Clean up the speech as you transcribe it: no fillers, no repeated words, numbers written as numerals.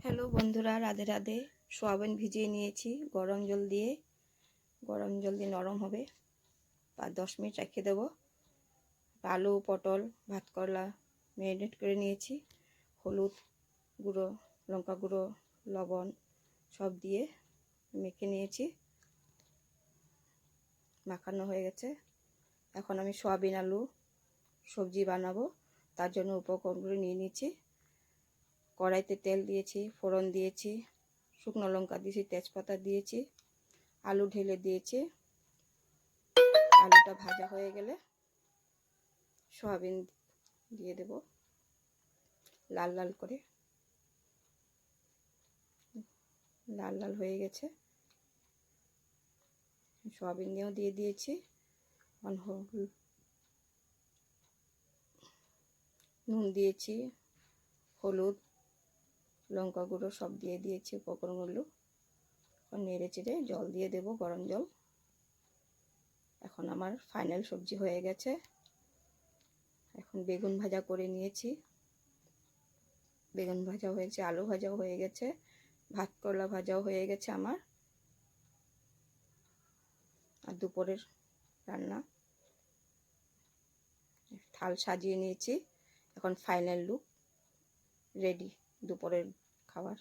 Hello বন্ধুরা, Radhe Radhe. Soybean ভিজিয়ে নিয়েছি গরম জল দিয়ে নরম হবে, আর 10 মিনিট রেখে দেবো। আলু, পটল, ভাত করলা ম্যারিনেট করে নিয়েছি। হলুদ গুঁড়ো, লঙ্কা গুঁড়ো, লবণ সব দিয়ে মেখে নিয়েছি। মাখানো হয়ে গেছে। এখন আমি সোয়াবিন আলু সবজি বানাবো, তার জন্য উপকরণগুলো নিয়ে নিয়েছি। কড়াইতে তেল দিয়েছি, ফোড়ন দিয়েছি, শুকনো লঙ্কা দিয়েছি, তেজপাতা দিয়েছি, আলু ঢেলে দিয়েছি। আলুটা ভাজা হয়ে গেলে সয়াবিন দিয়ে দেব লাল লাল করে। লাল লাল হয়ে গেছে, সয়াবিন দিয়েও দিয়ে দিয়েছি। নুন দিয়েছি, হলুদ, লঙ্কা গুঁড়ো সব দিয়ে দিয়েছি উপকরণগুলো। এখন নেড়ে চেড়ে জল দিয়ে দেব, গরম জল। এখন আমার ফাইনাল সবজি হয়ে গেছে। এখন বেগুন ভাজা করে নিয়েছি, বেগুন ভাজা হয়েছে, আলু ভাজাও হয়ে গেছে, ভাত করলা ভাজাও হয়ে গেছে আমার। আর দুপুরের রান্না থাল সাজিয়ে নিয়েছি। এখন ফাইনাল লুক রেডি দুপুরের খাবার।